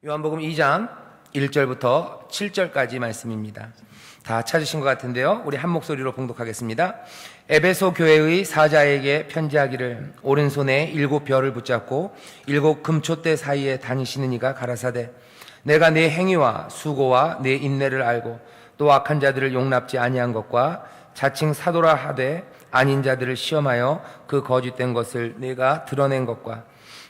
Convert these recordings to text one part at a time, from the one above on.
요한복음 2장 1절부터 7절까지 말씀입니다. 다 찾으신 것 같은데요. 우리 한 목소리로 봉독하겠습니다. 에베소 교회의 사자에게 편지하기를 오른손에 7별을 붙잡고 7 금촛대 사이에 다니시는 이가 가라사대 내가 네 행위와 수고와 네 인내를 알고 또 악한 자들을 용납지 아니한 것과 자칭 사도라 하되 아닌 자들을 시험하여 그 거짓된 것을 내가 드러낸 것과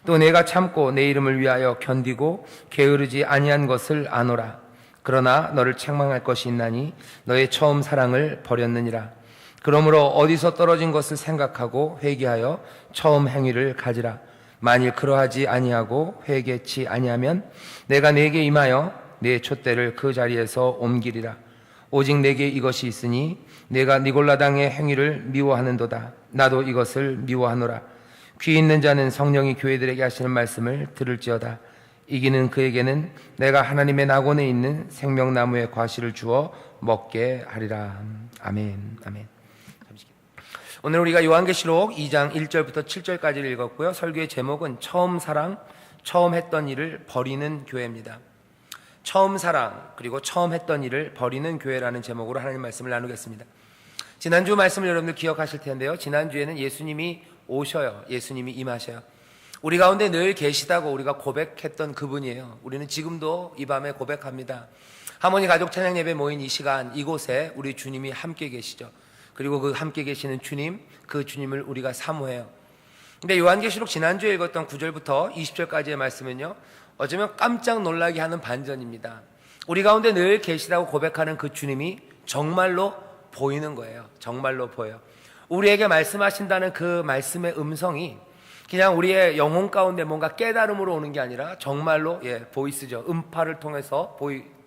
또 내가 참고 내 이름을 위하여 견디고 게으르지 아니한 것을 아노라. 그러나 너를 책망할 것이 있나니 너의 처음 사랑을 버렸느니라. 그러므로 어디서 떨어진 것을 생각하고 회개하여 처음 행위를 가지라. 만일 그러하지 아니하고 회개치 아니하면 내가 네게 임하여 네 촛대를 그 자리에서 옮기리라. 오직 내게 이것이 있으니 내가 니골라당의 행위를 미워하는도다. 나도 이것을 미워하노라. 귀 있는 자는 성령이 교회들에게 하시는 말씀을 들을지어다. 이기는 그에게는 내가 하나님의 낙원에 있는 생명나무의 과실을 주어 먹게 하리라. 아멘. 아멘. 오늘 우리가 요한계시록 2장 1절부터 7절까지를 읽었고요. 설교의 제목은 처음 사랑, 처음 했던 일을 버리는 교회입니다. 처음 사랑, 그리고 처음 했던 일을 버리는 교회라는 제목으로 하나님 말씀을 나누겠습니다. 지난주 말씀을 여러분들 기억하실 텐데요. 지난주에는 예수님이 오셔요. 예수님이 임하셔요. 우리 가운데 늘 계시다고 우리가 고백했던 그분이에요. 우리는 지금도 이 밤에 고백합니다. 하모니 가족 찬양 예배 모인 이 시간 이곳에 우리 주님이 함께 계시죠. 그리고 그 함께 계시는 주님, 그 주님을 우리가 사모해요. 근데 요한계시록 지난주에 읽었던 9절부터 20절까지의 말씀은요, 어쩌면 깜짝 놀라게 하는 반전입니다. 우리 가운데 늘 계시다고 고백하는 그 주님이 정말로 보이는 거예요. 정말로 보여요. 우리에게 말씀하신다는 그 말씀의 음성이 그냥 우리의 영혼 가운데 뭔가 깨달음으로 오는 게 아니라 정말로 보이스죠. 음파를 통해서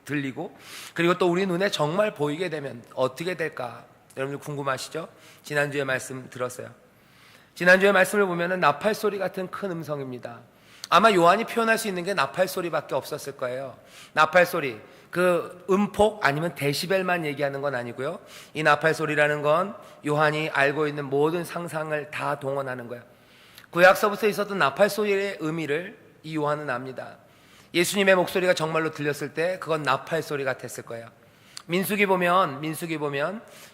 들리고, 그리고 또 우리 눈에 정말 보이게 되면 어떻게 될까? 여러분들 궁금하시죠? 지난주에 말씀 들었어요. 지난주에 말씀을 보면은 나팔 소리 같은 큰 음성입니다. 아마 요한이 표현할 수 있는 게 나팔 소리밖에 없었을 거예요. 나팔 소리, 그 음폭 아니면 데시벨만 얘기하는 건 아니고요. 이 나팔 소리라는 건 요한이 알고 있는 모든 상상을 다 동원하는 거예요. 구약서부터 있었던 나팔 소리의 의미를 이 요한은 압니다. 예수님의 목소리가 정말로 들렸을 때 그건 나팔 소리 같았을 거예요. 민수기 보면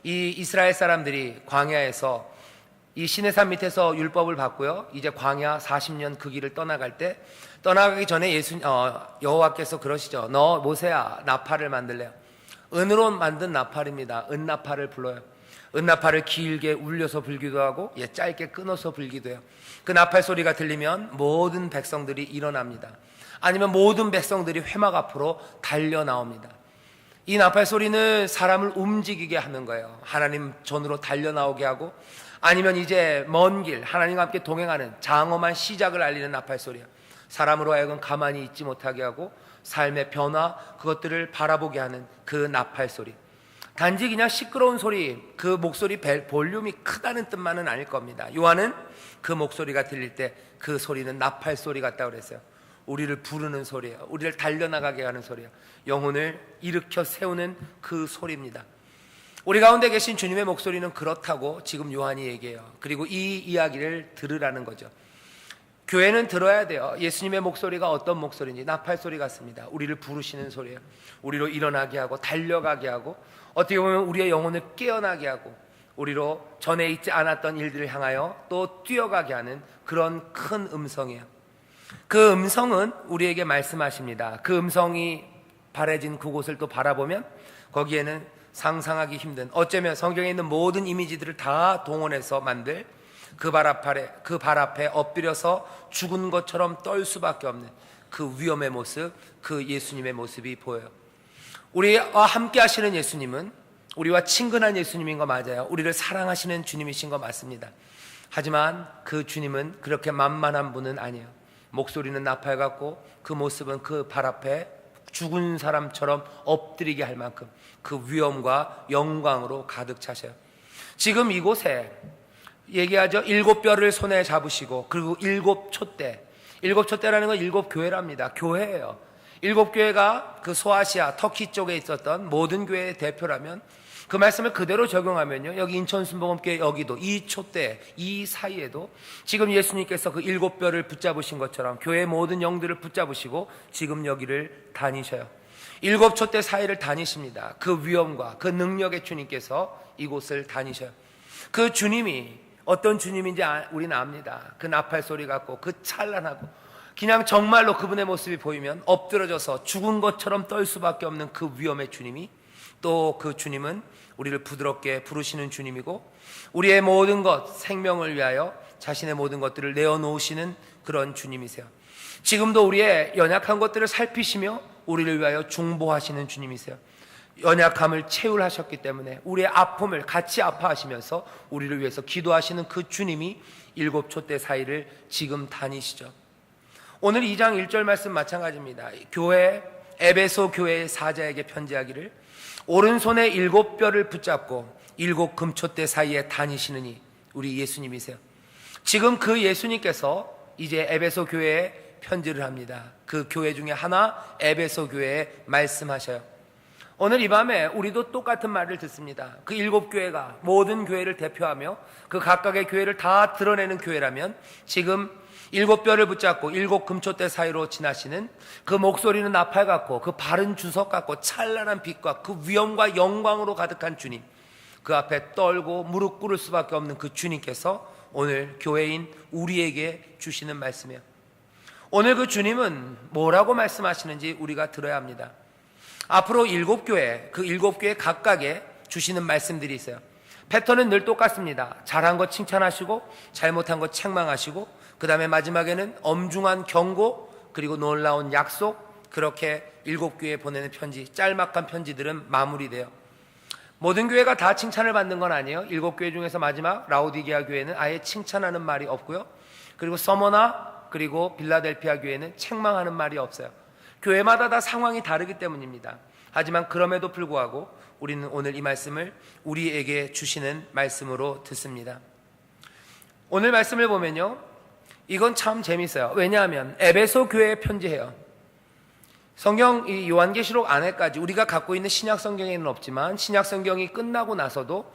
이 이스라엘 사람들이 광야에서 이 시내산 밑에서 율법을 받고요. 이제 광야 40년 그 길을 떠나갈 때, 떠나가기 전에 여호와께서 그러시죠. 너 모세야 나팔을 만들래요. 은으로 만든 나팔입니다. 은나팔을 불러요. 은나팔을 길게 울려서 불기도 하고 짧게 끊어서 불기도 해요. 그 나팔 소리가 들리면 모든 백성들이 일어납니다. 아니면 모든 백성들이 회막 앞으로 달려 나옵니다. 이 나팔 소리는 사람을 움직이게 하는 거예요. 하나님 전으로 달려 나오게 하고, 아니면 이제 먼 길 하나님과 함께 동행하는 장엄한 시작을 알리는 나팔 소리야. 사람으로 하여금 가만히 있지 못하게 하고 삶의 변화, 그것들을 바라보게 하는 그 나팔 소리. 단지 그냥 시끄러운 소리, 그 목소리 볼륨이 크다는 뜻만은 아닐 겁니다. 요한은 그 목소리가 들릴 때 그 소리는 나팔 소리 같다고 그랬어요. 우리를 부르는 소리예요. 우리를 달려나가게 하는 소리예요. 영혼을 일으켜 세우는 그 소리입니다. 우리 가운데 계신 주님의 목소리는 그렇다고 지금 요한이 얘기해요. 그리고 이 이야기를 들으라는 거죠. 교회는 들어야 돼요. 예수님의 목소리가 어떤 목소리인지. 나팔 소리 같습니다. 우리를 부르시는 소리예요. 우리로 일어나게 하고 달려가게 하고, 어떻게 보면 우리의 영혼을 깨어나게 하고, 우리로 전에 있지 않았던 일들을 향하여 또 뛰어가게 하는 그런 큰 음성이에요. 그 음성은 우리에게 말씀하십니다. 그 음성이 바래진 그곳을 또 바라보면 거기에는 상상하기 힘든, 어쩌면 성경에 있는 모든 이미지들을 다 동원해서 만들 그 발 앞에 엎드려서 죽은 것처럼 떨 수밖에 없는 그 위험의 모습, 그 예수님의 모습이 보여요. 우리와 함께 하시는 예수님은 우리와 친근한 예수님인 거 맞아요. 우리를 사랑하시는 주님이신 거 맞습니다. 하지만 그 주님은 그렇게 만만한 분은 아니에요. 목소리는 나팔 같고 그 모습은 그 발 앞에 죽은 사람처럼 엎드리게 할 만큼 그 위엄과 영광으로 가득 차셔요. 지금 이곳에 얘기하죠. 7별을 손에 잡으시고, 그리고 7촛대. 7촛대라는 건 7교회랍니다. 교회예요. 7교회가 그 소아시아 터키 쪽에 있었던 모든 교회의 대표라면 그 말씀을 그대로 적용하면요, 여기 인천순복음교회 여기도 이 촛대 이 사이에도 지금 예수님께서 그 7뼈를 붙잡으신 것처럼 교회의 모든 영들을 붙잡으시고 지금 여기를 다니셔요. 7촛대 사이를 다니십니다. 그 위엄과 그 능력의 주님께서 이곳을 다니셔요. 그 주님이 어떤 주님인지 우리는 압니다. 그 나팔 소리 같고 그 찬란하고 그냥 정말로 그분의 모습이 보이면 엎드러져서 죽은 것처럼 떨 수밖에 없는 그 위엄의 주님이, 또 그 주님은 우리를 부드럽게 부르시는 주님이고 우리의 모든 것, 생명을 위하여 자신의 모든 것들을 내어놓으시는 그런 주님이세요. 지금도 우리의 연약한 것들을 살피시며 우리를 위하여 중보하시는 주님이세요. 연약함을 채울하셨기 때문에 우리의 아픔을 같이 아파하시면서 우리를 위해서 기도하시는 그 주님이 7촛대 사이를 지금 다니시죠. 오늘 2장 1절 말씀 마찬가지입니다. 교회, 에베소 교회의 사자에게 편지하기를 오른손에 7뼈를 붙잡고 7 금촛대 사이에 다니시느니 우리 예수님이세요. 지금 그 예수님께서 이제 에베소 교회에 편지를 합니다. 그 교회 중에 하나 에베소 교회에 말씀하셔요. 오늘 이 밤에 우리도 똑같은 말을 듣습니다. 그 7교회가 모든 교회를 대표하며 그 각각의 교회를 다 드러내는 교회라면 지금 7뼈를 붙잡고 7 금촛대 사이로 지나시는 그 목소리는 나팔 같고 그 발은 주석 같고 찬란한 빛과 그 위엄과 영광으로 가득한 주님, 그 앞에 떨고 무릎 꿇을 수밖에 없는 그 주님께서 오늘 교회인 우리에게 주시는 말씀이에요. 오늘 그 주님은 뭐라고 말씀하시는지 우리가 들어야 합니다. 앞으로 7교회, 그 7교회 각각에 주시는 말씀들이 있어요. 패턴은 늘 똑같습니다. 잘한 것 칭찬하시고 잘못한 것 책망하시고 그 다음에 마지막에는 엄중한 경고, 그리고 놀라운 약속, 그렇게 7교회에 보내는 편지, 짤막한 편지들은 마무리돼요. 모든 교회가 다 칭찬을 받는 건 아니에요. 7교회 중에서 마지막 라오디게아 교회는 아예 칭찬하는 말이 없고요. 그리고 서머나 그리고 빌라델피아 교회는 책망하는 말이 없어요. 교회마다 다 상황이 다르기 때문입니다. 하지만 그럼에도 불구하고 우리는 오늘 이 말씀을 우리에게 주시는 말씀으로 듣습니다. 오늘 말씀을 보면요, 이건 참 재밌어요. 왜냐하면 에베소 교회에 편지해요. 성경 이 요한계시록 안에까지 우리가 갖고 있는 신약 성경에는 없지만 신약 성경이 끝나고 나서도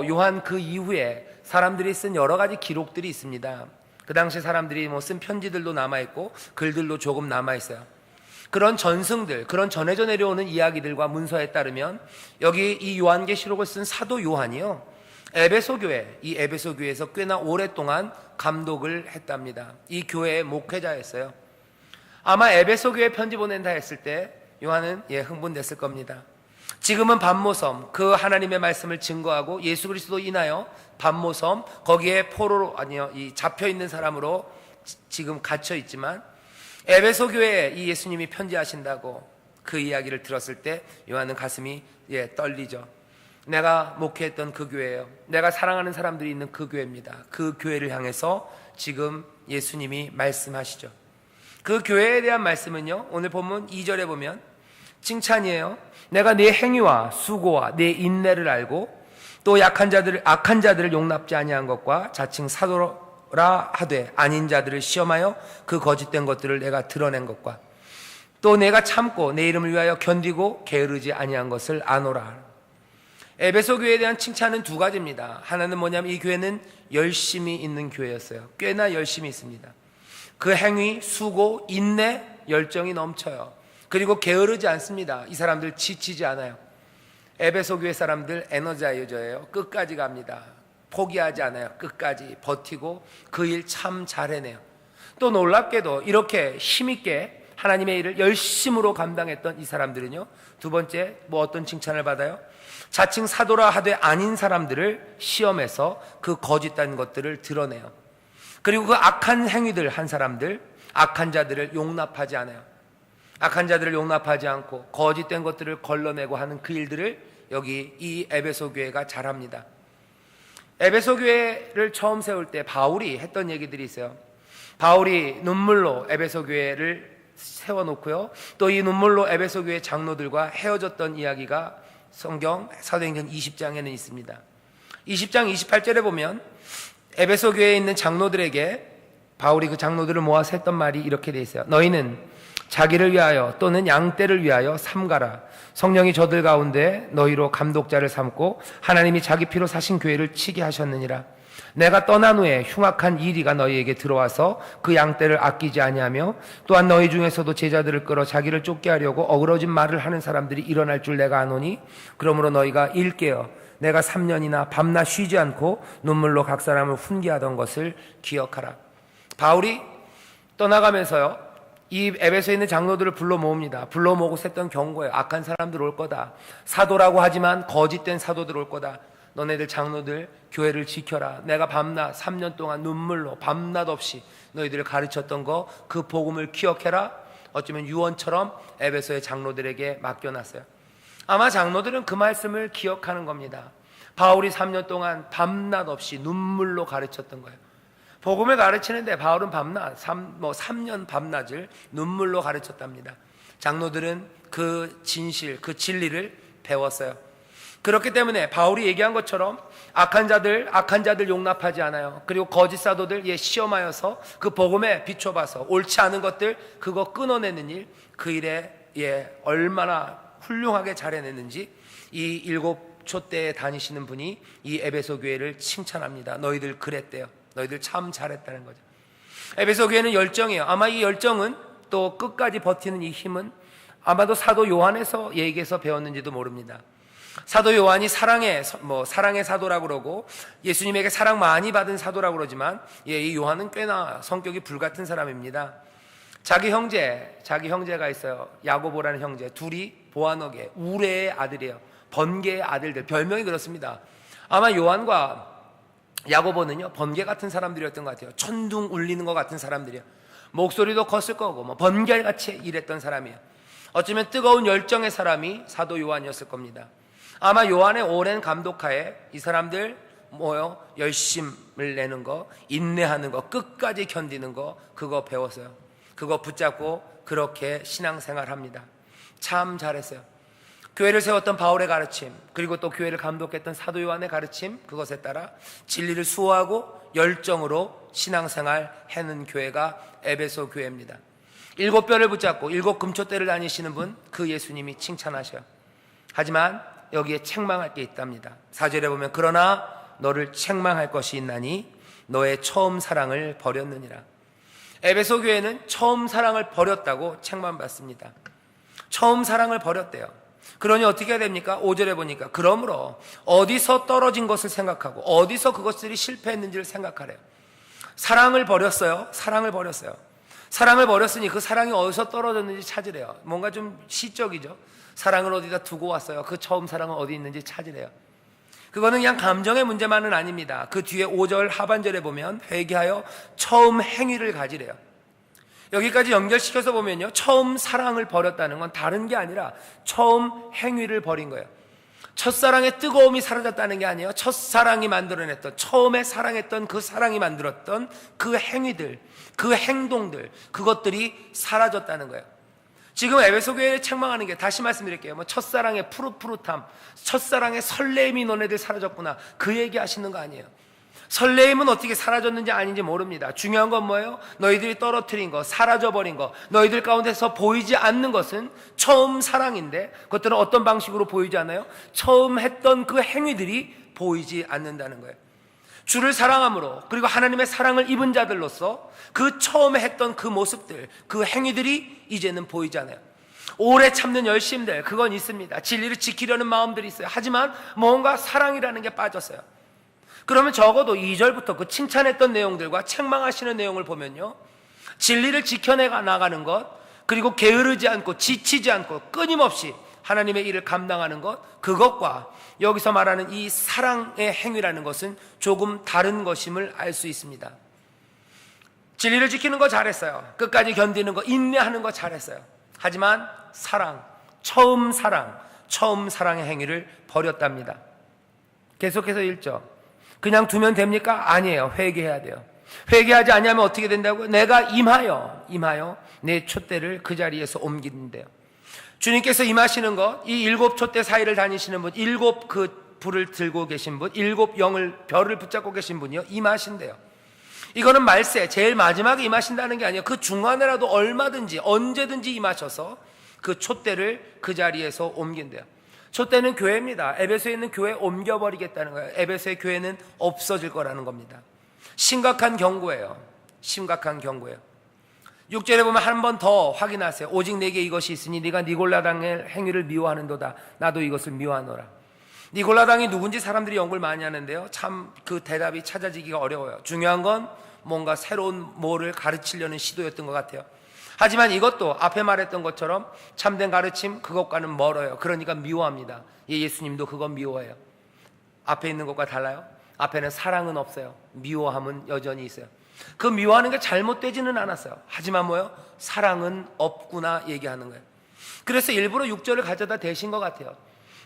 요한 그 이후에 사람들이 쓴 여러 가지 기록들이 있습니다. 그 당시 사람들이 쓴 편지들도 남아있고 글들도 조금 남아있어요. 그런 전승들, 그런 전해져 내려오는 이야기들과 문서에 따르면 여기 이 요한계시록을 쓴 사도 요한이요, 에베소 교회, 이 에베소 교회에서 꽤나 오랫동안 감독을 했답니다. 이 교회의 목회자였어요. 아마 에베소 교회 편지 보낸다 했을 때 요한은 흥분됐을 겁니다. 지금은 반모섬, 그 하나님의 말씀을 증거하고 예수 그리스도 인하여 반모섬, 거기에 포로로, 이 잡혀있는 사람으로 지금 갇혀 있지만 에베소 교회에 이 예수님이 편지하신다고 그 이야기를 들었을 때 요한은 가슴이 떨리죠. 내가 목회했던 그 교회예요. 내가 사랑하는 사람들이 있는 그 교회입니다. 그 교회를 향해서 지금 예수님이 말씀하시죠. 그 교회에 대한 말씀은요, 오늘 본문 2절에 보면 칭찬이에요. 내가 네 행위와 수고와 네 인내를 알고 또 악한 자들을 용납지 아니한 것과 자칭 사도라 하되 아닌 자들을 시험하여 그 거짓된 것들을 내가 드러낸 것과 또 내가 참고 내 이름을 위하여 견디고 게으르지 아니한 것을 아노라. 에베소 교회에 대한 칭찬은 두 가지입니다. 하나는 뭐냐면 이 교회는 열심히 있는 교회였어요. 꽤나 열심히 있습니다. 그 행위, 수고, 인내, 열정이 넘쳐요. 그리고 게으르지 않습니다. 이 사람들 지치지 않아요. 에베소 교회 사람들 에너자이저예요. 끝까지 갑니다. 포기하지 않아요. 끝까지 버티고 그 일 참 잘 해내요. 또 놀랍게도 이렇게 힘있게 하나님의 일을 열심으로 감당했던 이 사람들은요, 두 번째 어떤 칭찬을 받아요? 자칭 사도라 하되 아닌 사람들을 시험해서 그 거짓된 것들을 드러내요. 그리고 그 악한 행위들 한 사람들, 악한 자들을 용납하지 않아요. 악한 자들을 용납하지 않고 거짓된 것들을 걸러내고 하는 그 일들을 여기 이 에베소 교회가 잘합니다. 에베소 교회를 처음 세울 때 바울이 했던 얘기들이 있어요. 바울이 눈물로 에베소 교회를 세워놓고요, 또 이 눈물로 에베소 교회 장로들과 헤어졌던 이야기가 성경 사도행전 20장에는 있습니다. 20장 28절에 보면 에베소 교회에 있는 장로들에게 바울이 그 장로들을 모아서 했던 말이 이렇게 돼 있어요. 너희는 자기를 위하여 또는 양떼를 위하여 삼가라. 성령이 저들 가운데 너희로 감독자를 삼고 하나님이 자기 피로 사신 교회를 치게 하셨느니라. 내가 떠난 후에 흉악한 이리가 너희에게 들어와서 그 양떼를 아끼지 아니하며 또한 너희 중에서도 제자들을 끌어 자기를 쫓게 하려고 어그러진 말을 하는 사람들이 일어날 줄 내가 아노니, 그러므로 너희가 일깨어 내가 3년이나 밤낮 쉬지 않고 눈물로 각 사람을 훈계하던 것을 기억하라. 바울이 떠나가면서요, 이 에베소에 있는 장로들을 불러 모읍니다. 불러 모으고 했던 경고예요. 악한 사람들 올 거다. 사도라고 하지만 거짓된 사도들 올 거다. 너네들 장로들 교회를 지켜라. 내가 밤낮 3년 동안 눈물로 밤낮 없이 너희들을 가르쳤던 거, 그 복음을 기억해라. 어쩌면 유언처럼 에베소의 장로들에게 맡겨놨어요. 아마 장로들은 그 말씀을 기억하는 겁니다. 바울이 3년 동안 밤낮 없이 눈물로 가르쳤던 거예요. 복음을 가르치는데 바울은 밤낮 3년 밤낮을 눈물로 가르쳤답니다. 장로들은 그 진실, 그 진리를 배웠어요. 그렇기 때문에 바울이 얘기한 것처럼 악한 자들 용납하지 않아요. 그리고 거짓 사도들 시험하여서 그 복음에 비춰봐서 옳지 않은 것들 그거 끊어내는 일, 그 일에 얼마나 훌륭하게 잘해냈는지 이 7초 때에 다니시는 분이 이 에베소 교회를 칭찬합니다. 너희들 그랬대요. 너희들 참 잘했다는 거죠. 에베소 교회는 열정이에요. 아마 이 열정은 또 끝까지 버티는 이 힘은 아마도 사도 요한에서 얘기해서 배웠는지도 모릅니다. 사도 요한이 사랑의 사도라고 그러고 예수님에게 사랑 많이 받은 사도라고 그러지만 이 요한은 꽤나 성격이 불같은 사람입니다. 자기 형제가 있어요. 야고보라는 형제. 둘이 보아너게 우레의 아들이에요. 번개의 아들들. 별명이 그렇습니다. 아마 요한과 야고보는요, 번개 같은 사람들이었던 것 같아요. 천둥 울리는 것 같은 사람들이에요. 목소리도 컸을 거고 번개같이 일했던 사람이에요. 어쩌면 뜨거운 열정의 사람이 사도 요한이었을 겁니다. 아마 요한의 오랜 감독하에 이 사람들 열심을 내는 거, 인내하는 거, 끝까지 견디는 거, 그거 배웠어요. 그거 붙잡고 그렇게 신앙생활합니다. 참 잘했어요. 교회를 세웠던 바울의 가르침, 그리고 또 교회를 감독했던 사도 요한의 가르침, 그것에 따라 진리를 수호하고 열정으로 신앙생활 해는 교회가 에베소 교회입니다. 7뼈를 붙잡고 7금초대를 다니시는 분, 그 예수님이 칭찬하셔요. 하지만 여기에 책망할 게 있답니다. 4절에 보면 그러나 너를 책망할 것이 있나니 너의 처음 사랑을 버렸느니라. 에베소 교회는 처음 사랑을 버렸다고 책망받습니다. 처음 사랑을 버렸대요. 그러니 어떻게 해야 됩니까? 5절에 보니까 그러므로 어디서 떨어진 것을 생각하고 어디서 그것들이 실패했는지를 생각하래요. 사랑을 버렸어요. 사랑을 버렸으니 그 사랑이 어디서 떨어졌는지 찾으래요. 뭔가 좀 시적이죠. 사랑을 어디다 두고 왔어요. 그 처음 사랑은 어디 있는지 찾으래요. 그거는 그냥 감정의 문제만은 아닙니다. 그 뒤에 5절 하반절에 보면 회개하여 처음 행위를 가지래요. 여기까지 연결시켜서 보면요, 처음 사랑을 버렸다는 건 다른 게 아니라 처음 행위를 버린 거예요. 첫사랑의 뜨거움이 사라졌다는 게 아니에요. 첫사랑이 만들어냈던, 처음에 사랑했던 그 사랑이 만들었던 그 행위들, 그 행동들, 그것들이 사라졌다는 거예요. 지금 에베소 교회를 책망하는 게, 다시 말씀드릴게요, 첫사랑의 푸릇푸릇함, 첫사랑의 설레임이 너네들 사라졌구나, 그 얘기 하시는 거 아니에요. 설레임은 어떻게 사라졌는지 아닌지 모릅니다. 중요한 건 뭐예요? 너희들이 떨어뜨린 거, 사라져버린 거, 너희들 가운데서 보이지 않는 것은 처음 사랑인데, 그것들은 어떤 방식으로 보이지 않아요? 처음 했던 그 행위들이 보이지 않는다는 거예요. 주를 사랑함으로, 그리고 하나님의 사랑을 입은 자들로서 그 처음에 했던 그 모습들, 그 행위들이 이제는 보이지 않아요. 오래 참는 열심들, 그건 있습니다. 진리를 지키려는 마음들이 있어요. 하지만 뭔가 사랑이라는 게 빠졌어요. 그러면 적어도 2절부터 그 칭찬했던 내용들과 책망하시는 내용을 보면요, 진리를 지켜내가 나가는 것, 그리고 게으르지 않고 지치지 않고 끊임없이 하나님의 일을 감당하는 것, 그것과 여기서 말하는 이 사랑의 행위라는 것은 조금 다른 것임을 알 수 있습니다. 진리를 지키는 거 잘했어요. 끝까지 견디는 거, 인내하는 거 잘했어요. 하지만 처음 사랑의 행위를 버렸답니다. 계속해서 1절. 그냥 두면 됩니까? 아니에요. 회개해야 돼요. 회개하지 않으면 어떻게 된다고요? 내가 임하여 내 촛대를 그 자리에서 옮기는데요. 주님께서 임하시는 것, 이 7촛대 사이를 다니시는 분, 7 그 불을 들고 계신 분, 7 별을 붙잡고 계신 분이요, 임하신대요. 이거는 말세 제일 마지막에 임하신다는 게 아니에요. 그 중간에라도 얼마든지 언제든지 임하셔서 그 촛대를 그 자리에서 옮긴대요. 촛대는 교회입니다. 에베소에 있는 교회 옮겨버리겠다는 거예요. 에베소의 교회는 없어질 거라는 겁니다. 심각한 경고예요. 심각한 경고예요. 6절에 보면 한 번 더 확인하세요. 오직 내게 이것이 있으니 네가 니골라당의 행위를 미워하는도다. 나도 이것을 미워하노라. 니골라당이 누군지 사람들이 연구를 많이 하는데요, 참 그 대답이 찾아지기가 어려워요. 중요한 건 뭔가 새로운 뭐를 가르치려는 시도였던 것 같아요. 하지만 이것도 앞에 말했던 것처럼 참된 가르침 그것과는 멀어요. 그러니까 미워합니다. 예수님도 그건 미워해요. 앞에 있는 것과 달라요. 앞에는 사랑은 없어요. 미워함은 여전히 있어요. 그 미워하는 게 잘못되지는 않았어요. 하지만 뭐요? 사랑은 없구나 얘기하는 거예요. 그래서 일부러 6절을 가져다 대신 것 같아요.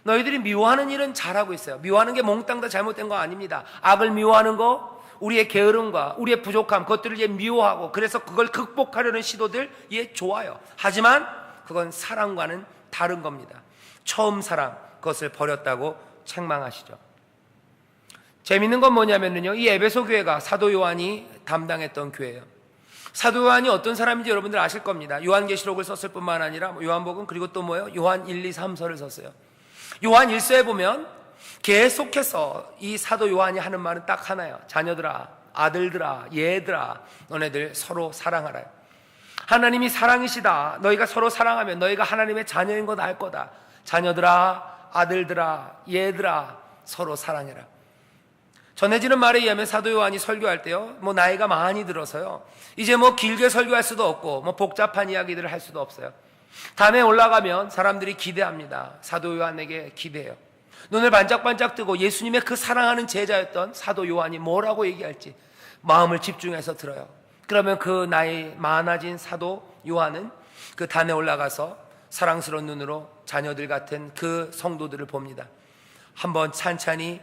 너희들이 미워하는 일은 잘하고 있어요. 미워하는 게 몽땅 다 잘못된 거 아닙니다. 악을 미워하는 거, 우리의 게으름과 우리의 부족함, 그것들을 미워하고 그래서 그걸 극복하려는 시도들 좋아요. 하지만 그건 사랑과는 다른 겁니다. 처음 사랑, 그것을 버렸다고 책망하시죠. 재밌는 건 뭐냐면요, 이 에베소 교회가 사도 요한이 담당했던 교회예요. 사도 요한이 어떤 사람인지 여러분들 아실 겁니다. 요한계시록을 썼을 뿐만 아니라 요한복음, 그리고 또 뭐예요? 요한 1, 2, 3서를 썼어요. 요한 1서에 보면 계속해서 이 사도 요한이 하는 말은 딱 하나예요. 자녀들아, 아들들아, 얘들아, 너네들 서로 사랑하라. 하나님이 사랑이시다. 너희가 서로 사랑하면 너희가 하나님의 자녀인 것 알 거다. 자녀들아, 아들들아, 얘들아, 서로 사랑해라. 전해지는 말에 의하면 사도 요한이 설교할 때요, 뭐 나이가 많이 들어서요, 이제 뭐 길게 설교할 수도 없고 뭐 복잡한 이야기들을 할 수도 없어요. 단에 올라가면 사람들이 기대합니다. 사도 요한에게 기대해요. 눈을 반짝반짝 뜨고 예수님의 그 사랑하는 제자였던 사도 요한이 뭐라고 얘기할지 마음을 집중해서 들어요. 그러면 그 나이 많아진 사도 요한은 그 단에 올라가서 사랑스러운 눈으로 자녀들 같은 그 성도들을 봅니다. 한번 찬찬히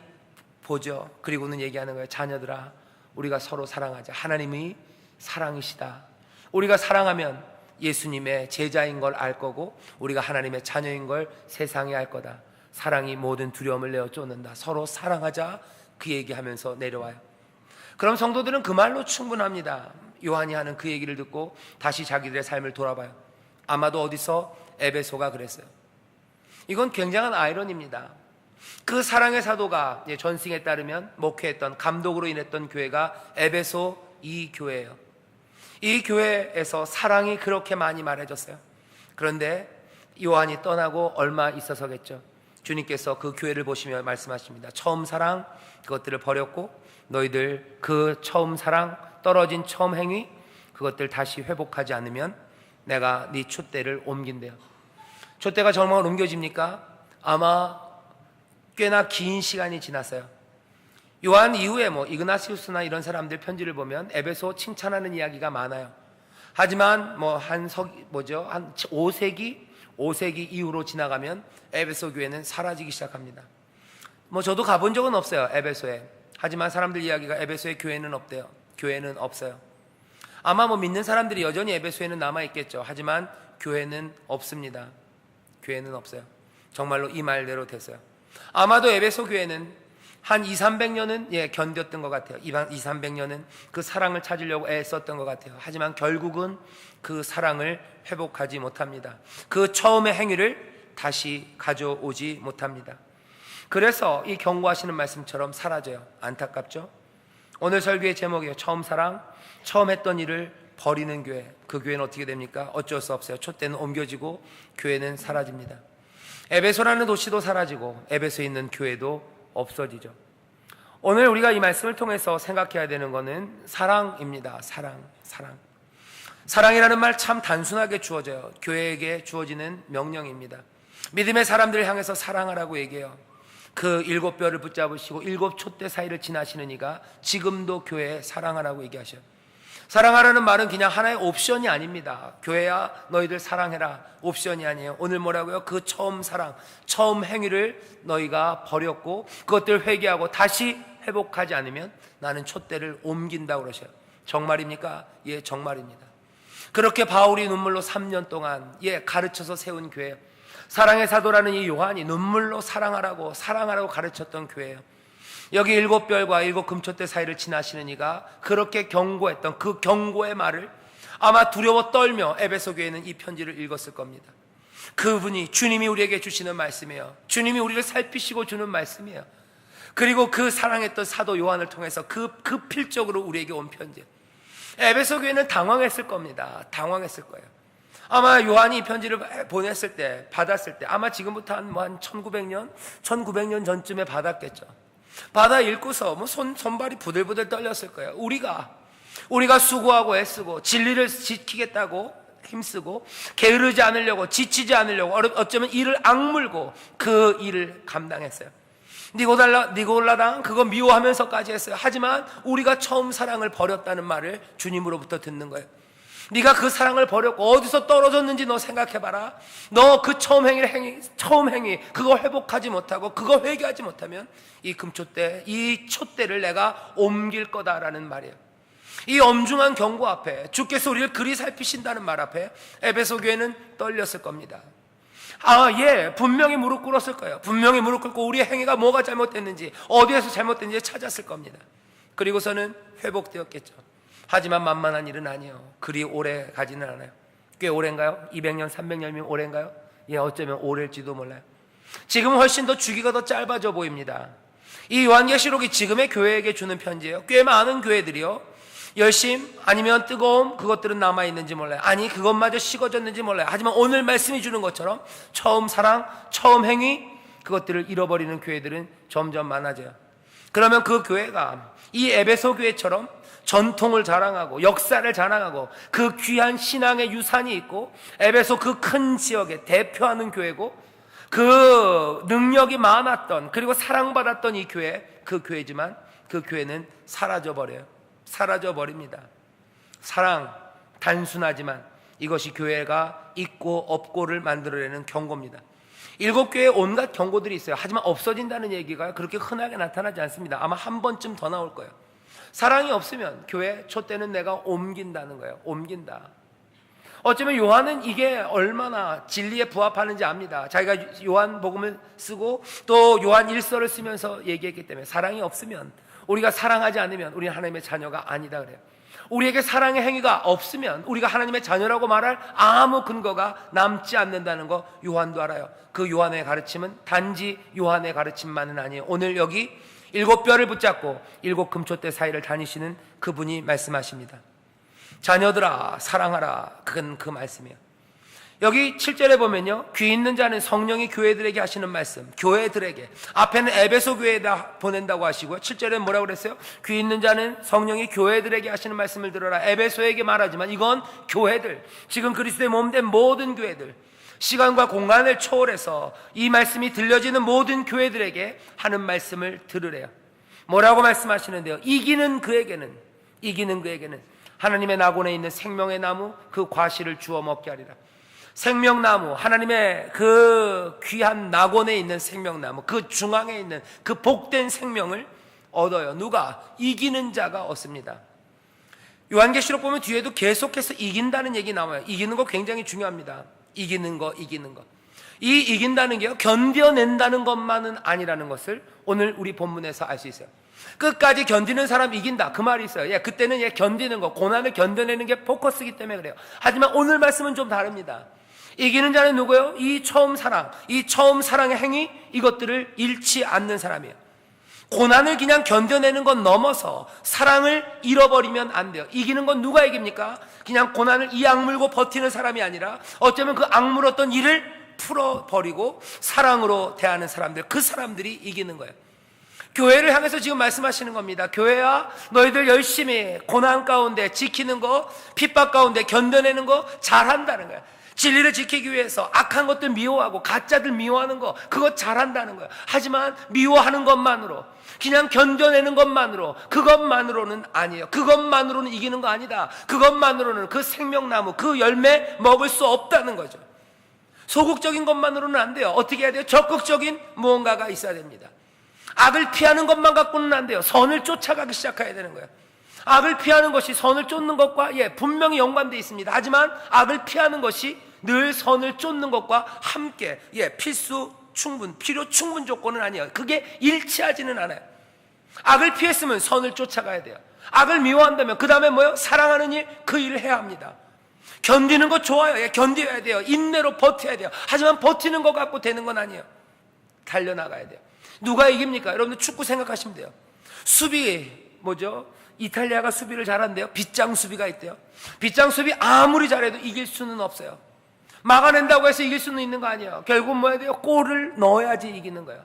보죠. 그리고는 얘기하는 거예요. 자녀들아, 우리가 서로 사랑하자. 하나님이 사랑이시다. 우리가 사랑하면 예수님의 제자인 걸 알 거고 우리가 하나님의 자녀인 걸 세상이 알 거다. 사랑이 모든 두려움을 내어 쫓는다. 서로 사랑하자. 그 얘기하면서 내려와요. 그럼 성도들은 그 말로 충분합니다. 요한이 하는 그 얘기를 듣고 다시 자기들의 삶을 돌아봐요. 아마도 어디서 에베소가 그랬어요. 이건 굉장한 아이러니입니다. 그 사랑의 사도가 전승에 따르면 목회했던, 감독으로 인했던 교회가 에베소 이 교회예요. 이 교회에서 사랑이 그렇게 많이 말해졌어요. 그런데 요한이 떠나고 얼마 있어서겠죠. 주님께서 그 교회를 보시며 말씀하십니다. 처음 사랑, 그것들을 버렸고 너희들 그 처음 사랑, 떨어진 처음 행위, 그것들 다시 회복하지 않으면 내가 네 촛대를 옮긴대요. 촛대가 정말 옮겨집니까? 아마 꽤나 긴 시간이 지났어요. 요한 이후에 뭐 이그나시우스나 이런 사람들 편지를 보면 에베소 칭찬하는 이야기가 많아요. 하지만 한 5세기 이후로 지나가면 에베소 교회는 사라지기 시작합니다. 저도 가본 적은 없어요, 에베소에. 하지만 사람들 이야기가 에베소에 교회는 없대요. 교회는 없어요. 아마 믿는 사람들이 여전히 에베소에는 남아있겠죠. 하지만 교회는 없습니다. 교회는 없어요. 정말로 이 말대로 됐어요. 아마도 에베소 교회는 한 200~300년은 견뎠던 것 같아요. 200~300년은 그 사랑을 찾으려고 애썼던 것 같아요. 하지만 결국은 그 사랑을 회복하지 못합니다. 그 처음의 행위를 다시 가져오지 못합니다. 그래서 이 경고하시는 말씀처럼 사라져요. 안타깝죠? 오늘 설교의 제목이에요. 처음 사랑, 처음 했던 일을 버리는 교회. 그 교회는 어떻게 됩니까? 어쩔 수 없어요. 촛대는 옮겨지고 교회는 사라집니다. 에베소라는 도시도 사라지고 에베소에 있는 교회도 없어지죠. 오늘 우리가 이 말씀을 통해서 생각해야 되는 것은 사랑입니다. 사랑. 사랑이라는 말 참 단순하게 주어져요. 교회에게 주어지는 명령입니다. 믿음의 사람들을 향해서 사랑하라고 얘기해요. 그 7뼈를 붙잡으시고 7 촛대 사이를 지나시는 이가 지금도 교회에 사랑하라고 얘기하셔요. 사랑하라는 말은 그냥 하나의 옵션이 아닙니다. 교회야 너희들 사랑해라, 옵션이 아니에요. 오늘 뭐라고요? 그 처음 사랑, 처음 행위를 너희가 버렸고 그것들 회개하고 다시 회복하지 않으면 나는 촛대를 옮긴다고 그러셔요. 정말입니까? 예, 정말입니다. 그렇게 바울이 눈물로 3년 동안 가르쳐서 세운 교회예요. 사랑의 사도라는 이 요한이 눈물로 사랑하라고 가르쳤던 교회예요. 여기 일곱 별과 일곱 금촛대 사이를 지나시는 이가 그렇게 경고했던 그 경고의 말을 아마 두려워 떨며 에베소 교회는 이 편지를 읽었을 겁니다. 그분이 주님이 우리에게 주시는 말씀이에요. 주님이 우리를 살피시고 주는 말씀이에요. 그리고 그 사랑했던 사도 요한을 통해서 그 필적으로 우리에게 온 편지. 에베소 교회는 당황했을 겁니다. 당황했을 거예요. 아마 요한이 이 편지를 보냈을 때, 받았을 때 아마 지금부터 한 1900년 전쯤에 받았겠죠. 받아 읽고서 손발이 부들부들 떨렸을 거예요. 우리가 수고하고 애쓰고 진리를 지키겠다고 힘쓰고 게으르지 않으려고, 지치지 않으려고, 어쩌면 이를 악물고 그 일을 감당했어요. 니고라당 그거 미워하면서까지 했어요. 하지만 우리가 처음 사랑을 버렸다는 말을 주님으로부터 듣는 거예요. 네가 그 사랑을 버렸고 어디서 떨어졌는지 너 생각해봐라. 너 그 처음 행위 그거 회복하지 못하고 그거 회개하지 못하면 이 금촛대, 이 촛대를 내가 옮길 거다라는 말이에요. 이 엄중한 경고 앞에, 주께서 우리를 그리 살피신다는 말 앞에 에베소 교회는 떨렸을 겁니다. 분명히 무릎 꿇었을 거예요. 분명히 무릎 꿇고 우리의 행위가 뭐가 잘못됐는지, 어디에서 잘못됐는지 찾았을 겁니다. 그리고서는 회복되었겠죠. 하지만 만만한 일은 아니에요. 그리 오래 가지는 않아요. 꽤 오래인가요? 200년, 300년이면 오래인가요? 어쩌면 오래일지도 몰라요. 지금 훨씬 더 주기가 더 짧아져 보입니다. 이 요한계시록이 지금의 교회에게 주는 편지예요. 꽤 많은 교회들이요, 열심 아니면 뜨거움, 그것들은 남아있는지 몰라요. 아니, 그것마저 식어졌는지 몰라요. 하지만 오늘 말씀이 주는 것처럼 처음 사랑, 처음 행위, 그것들을 잃어버리는 교회들은 점점 많아져요. 그러면 그 교회가 이 에베소 교회처럼 전통을 자랑하고 역사를 자랑하고 그 귀한 신앙의 유산이 있고 에베소 그 큰 지역에 대표하는 교회고 그 능력이 많았던, 그리고 사랑받았던 이 교회, 그 교회지만 그 교회는 사라져버립니다. 사랑, 단순하지만 이것이 교회가 있고 없고를 만들어내는 경고입니다. 일곱 교회에 온갖 경고들이 있어요. 하지만 없어진다는 얘기가 그렇게 흔하게 나타나지 않습니다. 아마 한 번쯤 더 나올 거예요. 사랑이 없으면 교회 촛대는 내가 옮긴다는 거예요. 옮긴다. 어쩌면 요한은 이게 얼마나 진리에 부합하는지 압니다. 자기가 요한복음을 쓰고 또 요한 일서를 쓰면서 얘기했기 때문에 사랑이 없으면, 우리가 사랑하지 않으면 우리는 하나님의 자녀가 아니다 그래요. 우리에게 사랑의 행위가 없으면 우리가 하나님의 자녀라고 말할 아무 근거가 남지 않는다는 거 요한도 알아요. 그 요한의 가르침은 단지 요한의 가르침만은 아니에요. 오늘 여기 일곱 뼈를 붙잡고 일곱 금촛대 사이를 다니시는 그분이 말씀하십니다. 자녀들아 사랑하라. 그건 그 말씀이에요. 여기 7절에 보면요, 귀 있는 자는 성령이 교회들에게 하시는 말씀, 교회들에게, 앞에는 에베소 교회에다 보낸다고 하시고요, 7절에는 뭐라고 그랬어요? 귀 있는 자는 성령이 교회들에게 하시는 말씀을 들어라. 에베소에게 말하지만 이건 교회들, 지금 그리스도의 몸된 모든 교회들, 시간과 공간을 초월해서 이 말씀이 들려지는 모든 교회들에게 하는 말씀을 들으래요. 뭐라고 말씀하시는데요? 이기는 그에게는 하나님의 낙원에 있는 생명의 나무 그 과실을 주워 먹게 하리라. 생명나무, 하나님의 그 귀한 낙원에 있는 생명나무, 그 중앙에 있는 그 복된 생명을 얻어요. 누가? 이기는 자가 얻습니다. 요한계시록 보면 뒤에도 계속해서 이긴다는 얘기 나와요. 이기는 거 굉장히 중요합니다. 이기는 거. 이 이긴다는 게요, 견뎌낸다는 것만은 아니라는 것을 오늘 우리 본문에서 알 수 있어요. 끝까지 견디는 사람 이긴다, 그 말이 있어요. 그때는 견디는 거, 고난을 견뎌내는 게 포커스이기 때문에 그래요. 하지만 오늘 말씀은 좀 다릅니다. 이기는 자는 누구예요? 이 처음 사랑의 행위, 이것들을 잃지 않는 사람이에요. 고난을 그냥 견뎌내는 건 넘어서 사랑을 잃어버리면 안 돼요. 이기는 건 누가 이깁니까? 그냥 고난을 이 악물고 버티는 사람이 아니라 어쩌면 그 악물었던 일을 풀어버리고 사랑으로 대하는 사람들, 그 사람들이 이기는 거예요. 교회를 향해서 지금 말씀하시는 겁니다. 교회야, 너희들 열심히 고난 가운데 지키는 거, 핍박 가운데 견뎌내는 거 잘한다는 거야. 진리를 지키기 위해서 악한 것들 미워하고 가짜들 미워하는 거, 그거 잘한다는 거야. 하지만 미워하는 것만으로, 그냥 견뎌내는 것만으로, 그것만으로는 아니에요. 그것만으로는 이기는 거 아니다. 그것만으로는 그 생명나무, 그 열매 먹을 수 없다는 거죠. 소극적인 것만으로는 안 돼요. 어떻게 해야 돼요? 적극적인 무언가가 있어야 됩니다. 악을 피하는 것만 갖고는 안 돼요. 선을 쫓아가기 시작해야 되는 거예요. 악을 피하는 것이 선을 쫓는 것과 분명히 연관되어 있습니다. 하지만 악을 피하는 것이 늘 선을 쫓는 것과 함께 필요 충분 조건은 아니에요. 그게 일치하지는 않아요. 악을 피했으면 선을 쫓아가야 돼요. 악을 미워한다면 그 다음에 뭐요? 사랑하는 일, 그 일을 해야 합니다. 견디는 거 좋아요. 예, 견뎌야 돼요. 인내로 버텨야 돼요. 하지만 버티는 거 갖고 되는 건 아니에요. 달려나가야 돼요. 누가 이깁니까? 여러분들 축구 생각하시면 돼요. 수비 뭐죠? 이탈리아가 수비를 잘한대요. 빗장 수비가 있대요. 빗장 수비 아무리 잘해도 이길 수는 없어요. 막아낸다고 해서 이길 수는 있는 거 아니에요. 결국 뭐 해야 돼요? 골을 넣어야지 이기는 거예요.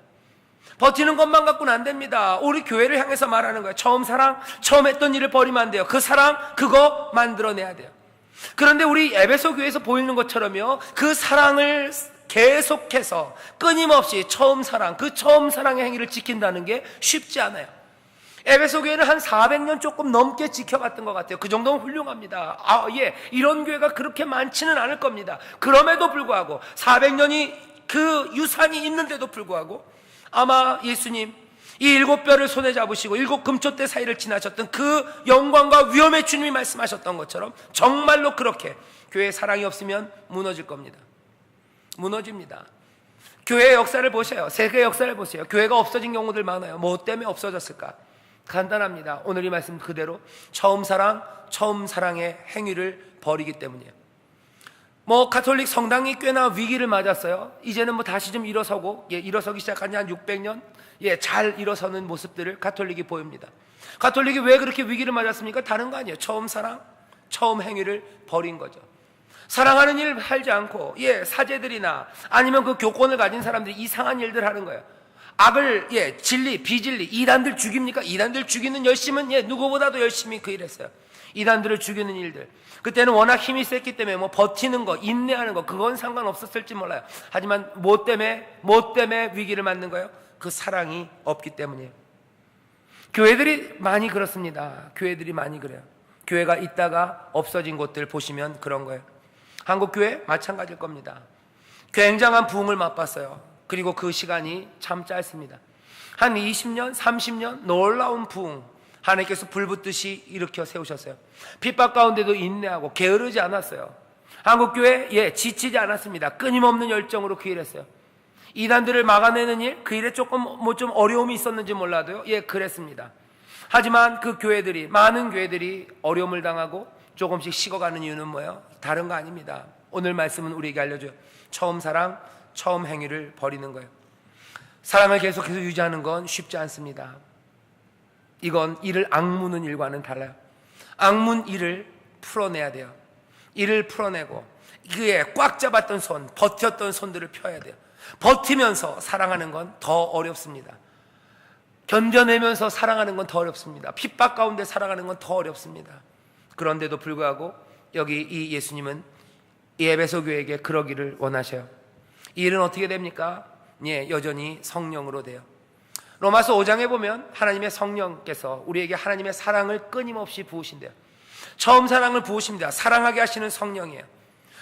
버티는 것만 갖고는 안 됩니다. 우리 교회를 향해서 말하는 거예요. 처음 사랑, 처음 했던 일을 버리면 안 돼요. 그 사랑, 그거 만들어내야 돼요. 그런데 우리 에베소 교회에서 보이는 것처럼요, 그 사랑을 계속해서 끊임없이 처음 사랑, 그 처음 사랑의 행위를 지킨다는 게 쉽지 않아요. 에베소 교회는 한 400년 조금 넘게 지켜갔던 것 같아요. 그 정도면 훌륭합니다. 이런 교회가 그렇게 많지는 않을 겁니다. 그럼에도 불구하고 400년이 그 유산이 있는데도 불구하고 아마 예수님 이 7뼈를 손에 잡으시고 7 금초대 사이를 지나셨던 그 영광과 위엄의 주님이 말씀하셨던 것처럼 정말로 그렇게 교회에 사랑이 없으면 무너질 겁니다. 무너집니다. 교회의 역사를 보세요. 세계 역사를 보세요. 교회가 없어진 경우들 많아요. 뭐 때문에 없어졌을까? 간단합니다. 오늘 이 말씀 그대로 처음 사랑, 처음 사랑의 행위를 버리기 때문이에요. 가톨릭 성당이 꽤나 위기를 맞았어요. 이제는 다시 좀 일어서고, 일어서기 시작한 지 한 600년, 잘 일어서는 모습들을 가톨릭이 보입니다. 가톨릭이 왜 그렇게 위기를 맞았습니까? 다른 거 아니에요. 처음 사랑, 처음 행위를 버린 거죠. 사랑하는 일 하지 않고, 사제들이나 아니면 그 교권을 가진 사람들이 이상한 일들 하는 거예요. 악을, 진리, 비진리, 이단들 죽입니까? 이단들 죽이는 열심은, 누구보다도 열심히 그 일했어요. 이단들을 죽이는 일들. 그때는 워낙 힘이 셌기 때문에 버티는 거, 인내하는 거, 그건 상관없었을지 몰라요. 하지만 뭐 때문에 위기를 맞는 거예요? 그 사랑이 없기 때문이에요. 교회들이 많이 그렇습니다. 교회들이 많이 그래요. 교회가 있다가 없어진 곳들 보시면 그런 거예요. 한국교회 마찬가지일 겁니다. 굉장한 부흥을 맛봤어요. 그리고 그 시간이 참 짧습니다. 한 20년, 30년 놀라운 부흥 하나님께서 불붙듯이 일으켜 세우셨어요. 핍박 가운데도 인내하고 게으르지 않았어요. 한국교회 지치지 않았습니다. 끊임없는 열정으로 그 일했어요. 이단들을 막아내는 일, 그 일에 조금 좀 어려움이 있었는지 몰라도요, 그랬습니다. 하지만 그 교회들이, 많은 교회들이 어려움을 당하고 조금씩 식어가는 이유는 뭐예요? 다른 거 아닙니다. 오늘 말씀은 우리에게 알려줘요. 처음 사랑, 처음 행위를 버리는 거예요. 사랑을 계속해서 유지하는 건 쉽지 않습니다. 이건 이를 악무는 일과는 달라요. 악문 일을 풀어내야 돼요. 이를 풀어내고 그에 꽉 잡았던 손, 버텼던 손들을 펴야 돼요. 버티면서 사랑하는 건 더 어렵습니다. 견뎌내면서 사랑하는 건 더 어렵습니다. 핍박 가운데 사랑하는 건 더 어렵습니다. 그런데도 불구하고 여기 이 예수님은 이 에베소 교회에게 그러기를 원하셔요. 이 일은 어떻게 됩니까? 여전히 성령으로 돼요. 로마서 5장에 보면 하나님의 성령께서 우리에게 하나님의 사랑을 끊임없이 부으신대요. 처음 사랑을 부으십니다. 사랑하게 하시는 성령이에요.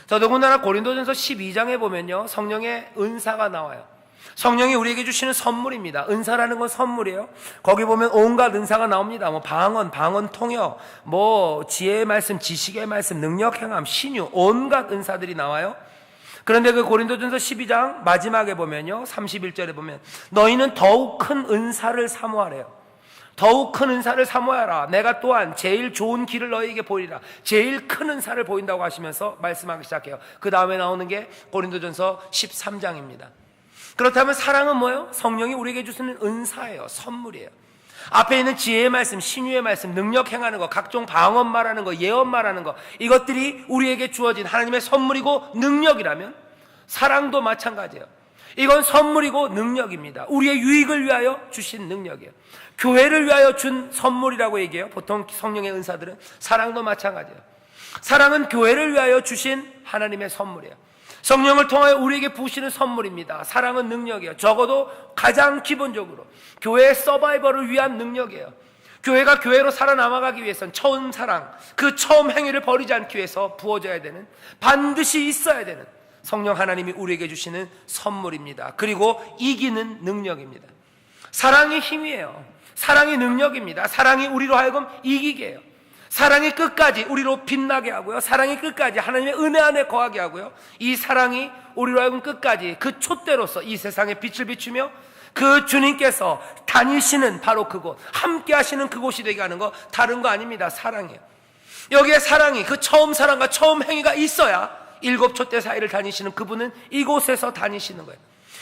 더더군다나 고린도전서 12장에 보면요, 성령의 은사가 나와요. 성령이 우리에게 주시는 선물입니다. 은사라는 건 선물이에요. 거기 보면 온갖 은사가 나옵니다. 방언 통역, 지혜의 말씀, 지식의 말씀, 능력 행함, 신유, 온갖 은사들이 나와요. 그런데 그 고린도전서 12장 마지막에 보면요, 31절에 보면 너희는 더욱 큰 은사를 사모하래요. 더욱 큰 은사를 사모하라. 내가 또한 제일 좋은 길을 너희에게 보이리라. 제일 큰 은사를 보인다고 하시면서 말씀하기 시작해요. 그 다음에 나오는 게 고린도전서 13장입니다. 그렇다면 사랑은 뭐예요? 성령이 우리에게 주시는 은사예요. 선물이에요. 앞에 있는 지혜의 말씀, 신유의 말씀, 능력 행하는 거, 각종 방언 말하는 거, 예언 말하는 거, 이것들이 우리에게 주어진 하나님의 선물이고 능력이라면 사랑도 마찬가지예요. 이건 선물이고 능력입니다. 우리의 유익을 위하여 주신 능력이에요. 교회를 위하여 준 선물이라고 얘기해요. 보통 성령의 은사들은. 사랑도 마찬가지예요. 사랑은 교회를 위하여 주신 하나님의 선물이에요. 성령을 통하여 우리에게 부으시는 선물입니다. 사랑은 능력이에요. 적어도 가장 기본적으로 교회의 서바이벌을 위한 능력이에요. 교회가 교회로 살아남아가기 위해서는 처음 사랑, 그 처음 행위를 버리지 않기 위해서 부어져야 되는, 반드시 있어야 되는 성령 하나님이 우리에게 주시는 선물입니다. 그리고 이기는 능력입니다. 사랑이 힘이에요. 사랑이 능력입니다. 사랑이 우리로 하여금 이기게 해요. 사랑이 끝까지 우리로 빛나게 하고요. 사랑이 끝까지 하나님의 은혜 안에 거하게 하고요. 이 사랑이 우리로 하여금 끝까지 그 촛대로서 이 세상에 빛을 비추며 그 주님께서 다니시는 바로 그곳, 함께 하시는 그곳이 되게 하는 거 다른 거 아닙니다. 사랑이에요. 여기에 사랑이, 그 처음 사랑과 처음 행위가 있어야 일곱 촛대 사이를 다니시는 그분은 이곳에서 다니시는 거예요.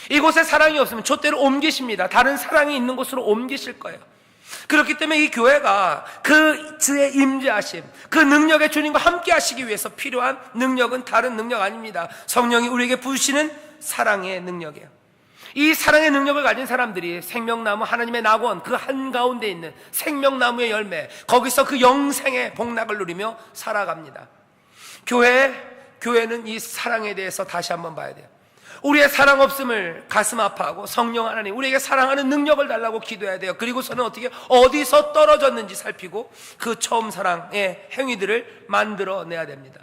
이곳에 사랑이 없으면 촛대를 옮기십니다. 다른 사랑이 있는 곳으로 옮기실 거예요. 그렇기 때문에 이 교회가 그 주의 임재하심, 그 능력의 주님과 함께 하시기 위해서 필요한 능력은 다른 능력 아닙니다. 성령이 우리에게 부으시는 사랑의 능력이에요. 이 사랑의 능력을 가진 사람들이 생명나무, 하나님의 낙원, 그 한가운데 있는 생명나무의 열매, 거기서 그 영생의 복락을 누리며 살아갑니다. 교회는 이 사랑에 대해서 다시 한번 봐야 돼요. 우리의 사랑 없음을 가슴 아파하고 성령 하나님 우리에게 사랑하는 능력을 달라고 기도해야 돼요. 그리고서는 어디서 떨어졌는지 살피고 그 처음 사랑의 행위들을 만들어내야 됩니다.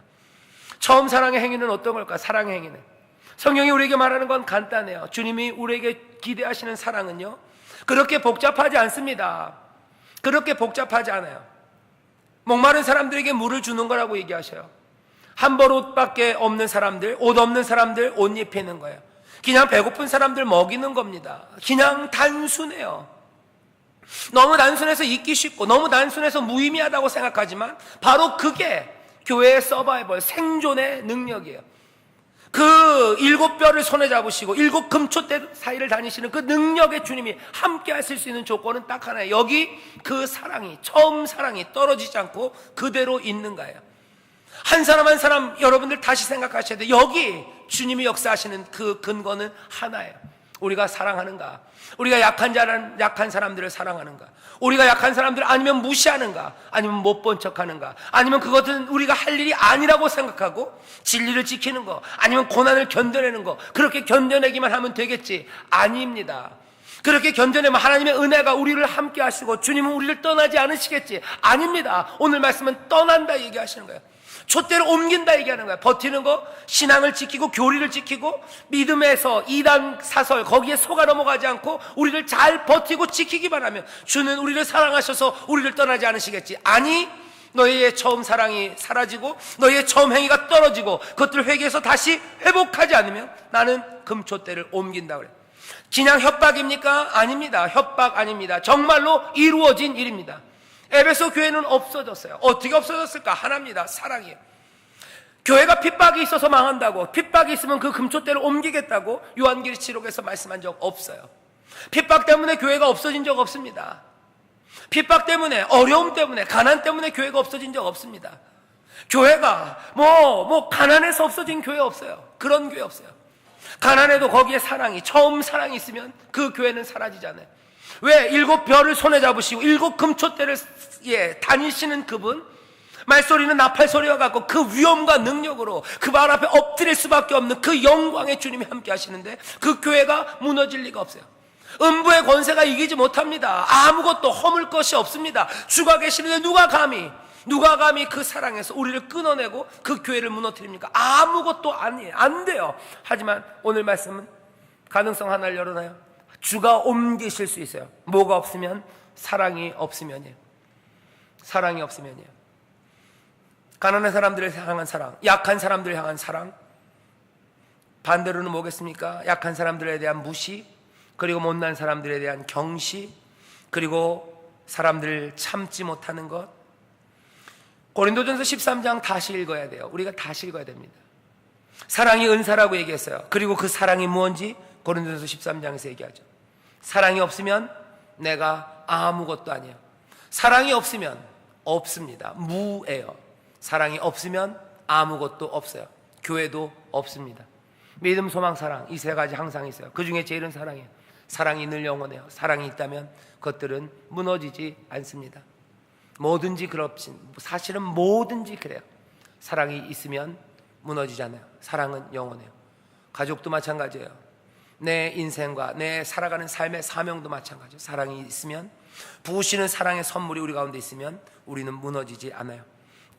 처음 사랑의 행위는 어떤 걸까? 사랑의 행위는 성령이 우리에게 말하는 건 간단해요. 주님이 우리에게 기대하시는 사랑은요, 그렇게 복잡하지 않습니다. 그렇게 복잡하지 않아요. 목마른 사람들에게 물을 주는 거라고 얘기하셔요. 한 벌 옷밖에 없는 사람들, 옷 없는 사람들 옷 입히는 거예요. 그냥 배고픈 사람들 먹이는 겁니다. 그냥 단순해요. 너무 단순해서 잊기 쉽고 너무 단순해서 무의미하다고 생각하지만 바로 그게 교회의 서바이벌, 생존의 능력이에요. 그 일곱 뼈를 손에 잡으시고 일곱 금촛대 사이를 다니시는 그 능력의 주님이 함께 하실 수 있는 조건은 딱 하나예요. 여기 그 사랑이, 처음 사랑이 떨어지지 않고 그대로 있는 거예요. 한 사람 한 사람 여러분들 다시 생각하셔야 돼요. 여기 주님이 역사하시는 그 근거는 하나예요. 우리가 사랑하는가? 우리가 약한 사람들을 사랑하는가? 우리가 약한 사람들을 아니면 무시하는가? 아니면 못 본 척하는가? 아니면 그것은 우리가 할 일이 아니라고 생각하고 진리를 지키는 거, 아니면 고난을 견뎌내는 거, 그렇게 견뎌내기만 하면 되겠지? 아닙니다. 그렇게 견뎌내면 하나님의 은혜가 우리를 함께 하시고 주님은 우리를 떠나지 않으시겠지? 아닙니다. 오늘 말씀은 떠난다 얘기하시는 거예요. 촛대를 옮긴다 얘기하는 거야. 버티는 거, 신앙을 지키고 교리를 지키고 믿음에서 이단 사설 거기에 속아 넘어가지 않고 우리를 잘 버티고 지키기만 하면 주는 우리를 사랑하셔서 우리를 떠나지 않으시겠지? 아니, 너희의 처음 사랑이 사라지고 너희의 처음 행위가 떨어지고 그것들을 회개해서 다시 회복하지 않으면 나는 금촛대를 옮긴다 그래. 그냥 협박입니까? 아닙니다. 협박 아닙니다. 정말로 이루어진 일입니다. 에베소 교회는 없어졌어요. 어떻게 없어졌을까? 하나입니다. 사랑이에요. 교회가 핍박이 있어서 망한다고, 핍박이 있으면 그 금촛대를 옮기겠다고 요한계시록에서 말씀한 적 없어요. 핍박 때문에 교회가 없어진 적 없습니다. 핍박 때문에, 어려움 때문에, 가난 때문에 교회가 없어진 적 없습니다. 교회가 가난해서 없어진 교회 없어요. 그런 교회 없어요. 가난해도 거기에 사랑이, 처음 사랑이 있으면 그 교회는 사라지지 않아요. 왜? 일곱 별을 손에 잡으시고 일곱 금촛대를 다니시는 그분, 말소리는 나팔소리와 같고 그 위엄과 능력으로 그 발 앞에 엎드릴 수밖에 없는 그 영광의 주님이 함께 하시는데 그 교회가 무너질 리가 없어요. 음부의 권세가 이기지 못합니다. 아무것도 허물 것이 없습니다. 주가 계시는데 누가 감히 그 사랑에서 우리를 끊어내고 그 교회를 무너뜨립니까? 아무것도 아니에요. 안 돼요. 하지만 오늘 말씀은 가능성 하나를 열어놔요. 주가 옮기실 수 있어요. 뭐가 없으면? 사랑이 없으면이에요. 사랑이 없으면이에요. 가난한 사람들을 향한 사랑, 약한 사람들을 향한 사랑, 반대로는 뭐겠습니까? 약한 사람들에 대한 무시, 그리고 못난 사람들에 대한 경시, 그리고 사람들을 참지 못하는 것. 고린도전서 13장 다시 읽어야 돼요. 우리가 다시 읽어야 됩니다. 사랑이 은사라고 얘기했어요. 그리고 그 사랑이 무엇인지 고린도전서 13장에서 얘기하죠. 사랑이 없으면 내가 아무것도 아니에요. 사랑이 없으면 없습니다. 무예요. 사랑이 없으면 아무것도 없어요. 교회도 없습니다. 믿음, 소망, 사랑, 이 세 가지 항상 있어요. 그 중에 제일은 사랑이에요. 사랑이 늘 영원해요. 사랑이 있다면 그것들은 무너지지 않습니다. 뭐든지 그렇진, 사실은 뭐든지 그래요. 사랑이 있으면 무너지지 않아요. 사랑은 영원해요. 가족도 마찬가지예요. 내 인생과 내 살아가는 삶의 사명도 마찬가지예요. 사랑이 있으면, 부으시는 사랑의 선물이 우리 가운데 있으면 우리는 무너지지 않아요.